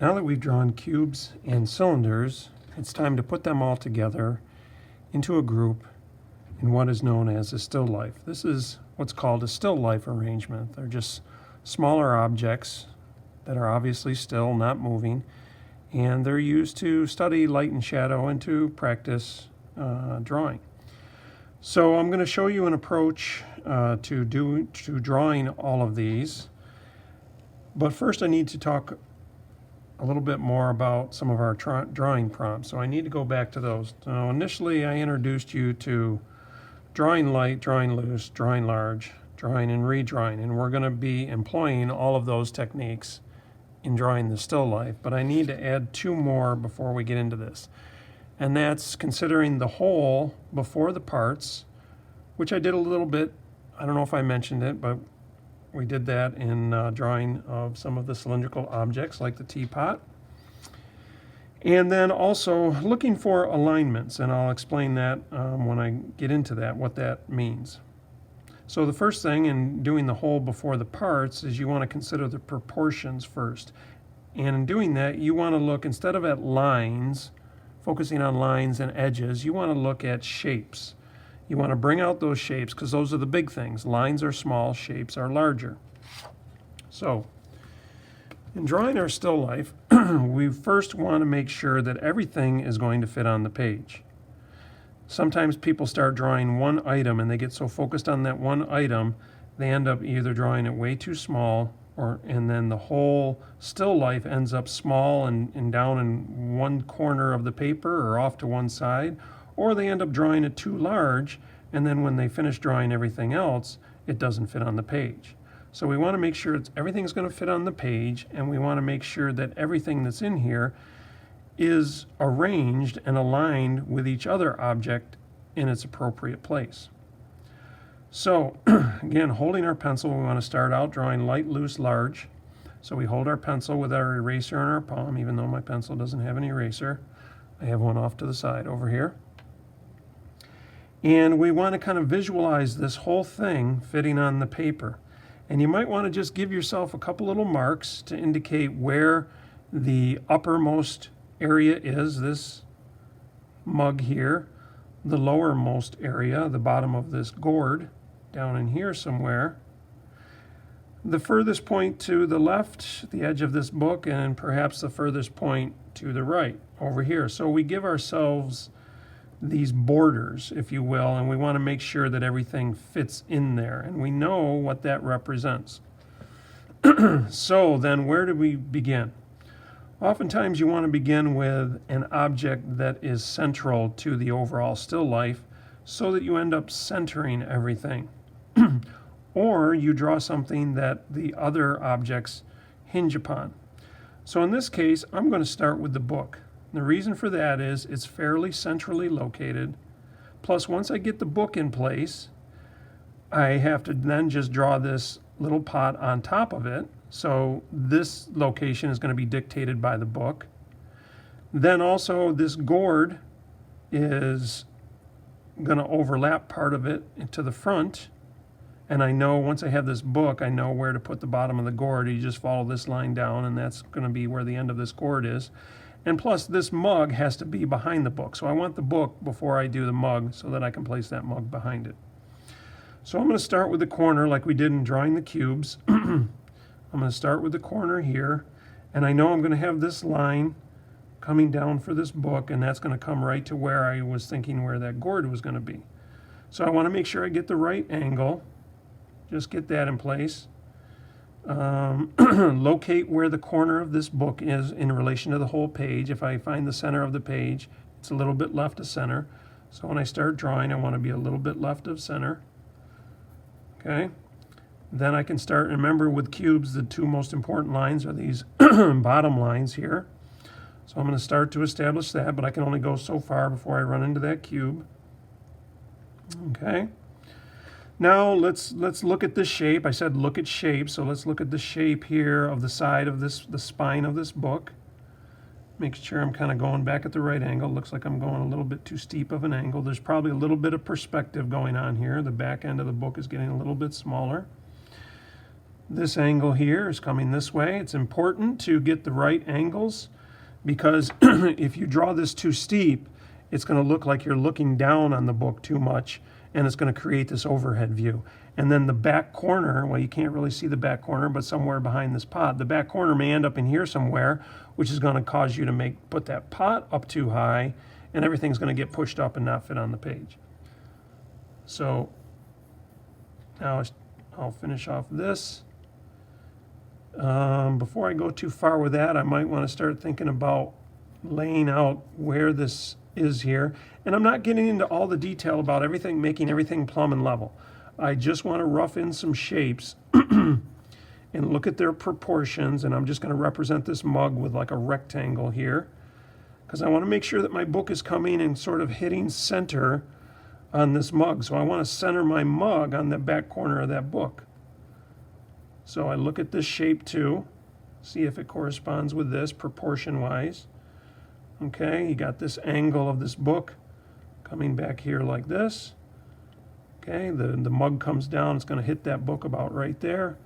Now that we've drawn cubes and cylinders, it's time to put them all together into a group in what is known as a still life. This is what's called a still life arrangement. They're just smaller objects that are obviously still, not moving, and they're used to study light and shadow and to practice drawing. So I'm going to show you an approach to drawing all of these. But first I need to talk a little bit more about some of our drawing prompts. So I need to go back to those. So initially I introduced you to drawing light, drawing loose, drawing large, drawing and redrawing. And we're going to be employing all of those techniques in drawing the still life. But I need to add two more before we get into this. And that's considering the whole before the parts, which I did a little bit. I don't know if I mentioned it, but we did that in drawing of some of the cylindrical objects like the teapot. And then also looking for alignments, and I'll explain that when I get into that, what that means. So the first thing in doing the whole before the parts is you want to consider the proportions first. And in doing that, you want to look, instead of at lines, focusing on lines and edges, you want to look at shapes. You want to bring out those shapes because those are the big things. Lines are small, shapes are larger. So, in drawing our still life, we first want to make sure that everything is going to fit on the page. Sometimes people start drawing one item and they get so focused on that one item, they end up either drawing it way too small, and then the whole still life ends up small and down in one corner of the paper or off to one side, or they end up drawing it too large, and then when they finish drawing everything else, it doesn't fit on the page. So we want to make sure everything's going to fit on the page, and we want to make sure that everything that's in here is arranged and aligned with each other object in its appropriate place. So again, holding our pencil, we want to start out drawing light, loose, large. So we hold our pencil with our eraser in our palm, even though my pencil doesn't have an eraser. I have one off to the side over here. And we want to kind of visualize this whole thing fitting on the paper. And you might want to just give yourself a couple little marks to indicate where the uppermost area is, this mug here, the lowermost area, the bottom of this gourd, down in here somewhere, the furthest point to the left, the edge of this book, and perhaps the furthest point to the right, over here. So we give ourselves these borders, if you will, and we want to make sure that everything fits in there, and we know what that represents. So then where do we begin? Oftentimes you want to begin with an object that is central to the overall still life so that you end up centering everything. Or you draw something that the other objects hinge upon. So in this case, I'm going to start with the book. The reason for that is it's fairly centrally located. Plus, once I get the book in place, I have to then just draw this little pot on top of it. So this location is going to be dictated by the book. Then also this gourd is going to overlap part of it to the front. And I know once I have this book, I know where to put the bottom of the gourd. You just follow this line down, and that's going to be where the end of this gourd is. And plus, this mug has to be behind the book. So I want the book before I do the mug so that I can place that mug behind it. So I'm going to start with the corner like we did in drawing the cubes. I'm going to start with the corner here. And I know I'm going to have this line coming down for this book, and that's going to come right to where I was thinking where that gourd was going to be. So I want to make sure I get the right angle. Just get that in place. Locate where the corner of this book is in relation to the whole page. If I find the center of the page, it's a little bit left of center. So when I start drawing, I want to be a little bit left of center. Okay. Then I can start, remember with cubes, the two most important lines are these bottom lines here. So I'm going to start to establish that, but I can only go so far before I run into that cube. Okay. Now let's look at this shape. I said look at shape, so let's look at the shape here of the side of this, the spine of this book. Make sure I'm kind of going back at the right angle. Looks like I'm going a little bit too steep of an angle. There's probably a little bit of perspective going on here. The back end of the book is getting a little bit smaller. This angle here is coming this way. It's important to get the right angles because if you draw this too steep, it's going to look like you're looking down on the book too much, and it's going to create this overhead view. And then the back corner, well, you can't really see the back corner, but somewhere behind this pot, the back corner may end up in here somewhere, which is going to cause you to put that pot up too high, and everything's going to get pushed up and not fit on the page. So now I'll finish off this. Before I go too far with that, I might want to start thinking about laying out where this is here. And I'm not getting into all the detail about everything, making everything plumb and level. I just want to rough in some shapes and look at their proportions. And I'm just going to represent this mug with like a rectangle here, because I want to make sure that my book is coming and sort of hitting center on this mug. So I want to center my mug on the back corner of that book. So I look at this shape too, see if it corresponds with this proportion-wise. Okay, you got this angle of this book coming back here like this. Okay, the mug comes down, it's going to hit that book about right there.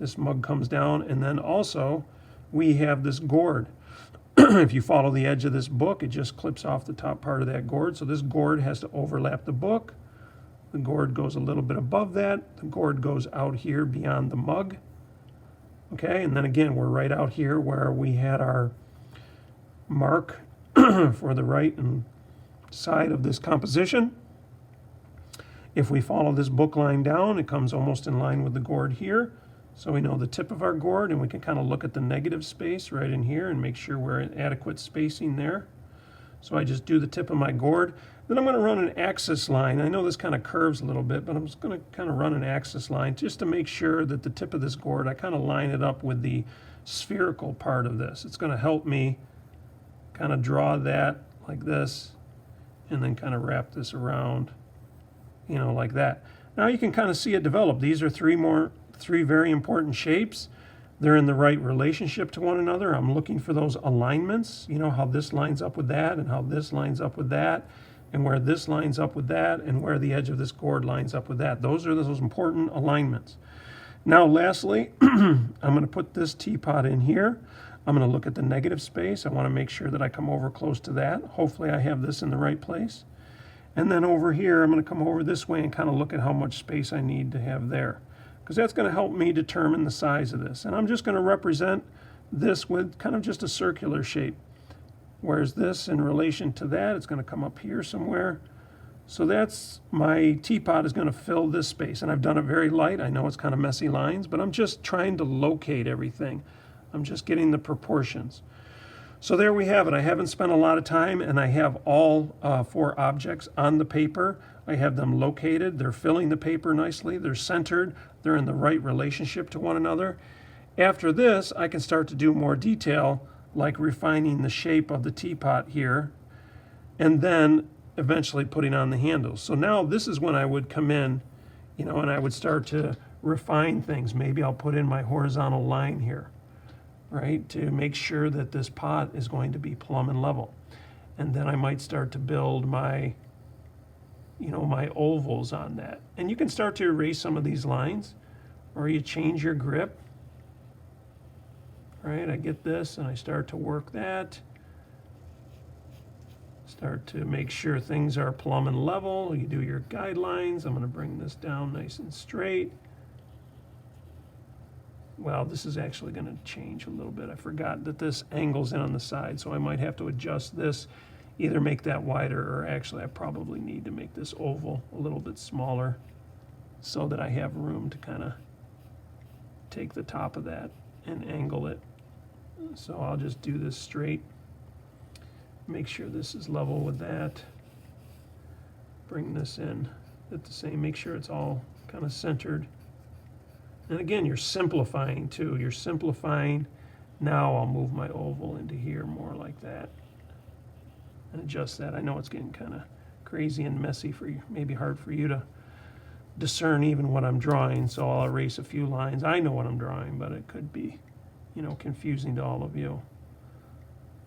This mug comes down, and then also we have this gourd. If you follow the edge of this book, it just clips off the top part of that gourd. So this gourd has to overlap the book. The gourd goes a little bit above that. The gourd goes out here beyond the mug. Okay, and then again, we're right out here where we had our mark for the right and side of this composition. If we follow this book line down, it comes almost in line with the gourd here. So we know the tip of our gourd, and we can kind of look at the negative space right in here and make sure we're at adequate spacing there. So I just do the tip of my gourd. Then I'm going to run an axis line. I know this kind of curves a little bit, but I'm just going to kind of run an axis line just to make sure that the tip of this gourd, I kind of line it up with the spherical part of this. It's going to help me kind of draw that like this and then kind of wrap this around, you know, like that. Now you can kind of see it develop. These are three very important shapes. They're in the right relationship to one another. I'm looking for those alignments, you know, how this lines up with that and how this lines up with that and where this lines up with that and where the edge of this gourd lines up with that. Those are those important alignments. Now, lastly, I'm going to put this teapot in here. I'm going to look at the negative space. I want to make sure that I come over close to that. Hopefully I have this in the right place. And then over here, I'm going to come over this way and kind of look at how much space I need to have there, because that's going to help me determine the size of this. And I'm just going to represent this with kind of just a circular shape. Whereas this, in relation to that, it's going to come up here somewhere. So that's my teapot is going to fill this space. And I've done it very light. I know it's kind of messy lines, but I'm just trying to locate everything. I'm just getting the proportions. So there we have it. I haven't spent a lot of time, and I have all 4 objects on the paper. I have them located. They're filling the paper nicely. They're centered. They're in the right relationship to one another. After this, I can start to do more detail, like refining the shape of the teapot here, and then eventually putting on the handles. So now this is when I would come in, you know, and I would start to refine things. Maybe I'll put in my horizontal line here, right, to make sure that this pot is going to be plumb and level. And then I might start to build my, you know, my ovals on that. And you can start to erase some of these lines, or you change your grip. Right, I get this and I start to work that. Start to make sure things are plumb and level. You do your guidelines. I'm going to bring this down nice and straight. Well, this is actually going to change a little bit. I forgot that this angles in on the side, so I might have to adjust this, either make that wider, or actually I probably need to make this oval a little bit smaller so that I have room to kind of take the top of that and angle it. So I'll just do this straight, make sure this is level with that, bring this in at the same, make sure it's all kind of centered. And again, you're simplifying too. You're simplifying. Now I'll move my oval into here more like that and adjust that. I know it's getting kind of crazy and messy for you, maybe hard for you to discern even what I'm drawing, so I'll erase a few lines. I know what I'm drawing, but it could be, you know, confusing to all of you.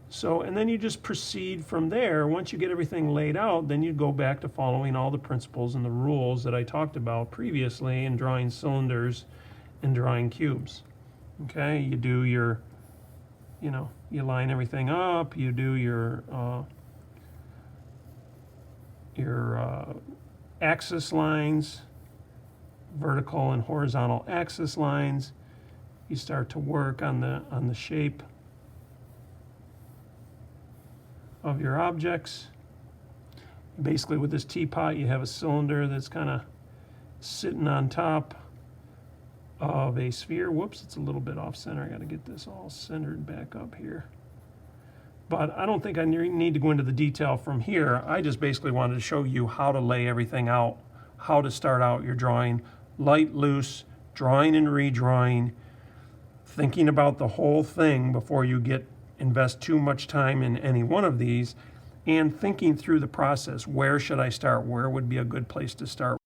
So, and then you just proceed from there. Once you get everything laid out, then you go back to following all the principles and the rules that I talked about previously in drawing cylinders in drawing cubes. Okay, you do your, you line everything up, you do your axis lines, vertical and horizontal axis lines. You start to work on the shape of your objects. Basically, with this teapot, you have a cylinder that's kind of sitting on top of a sphere. Whoops, it's a little bit off center. I got to get this all centered back up here. But I don't think I need to go into the detail from here. I just basically wanted to show you how to lay everything out, how to start out your drawing, light, loose, drawing and redrawing, thinking about the whole thing before you invest too much time in any one of these, and thinking through the process. Where should I start? Where would be a good place to start?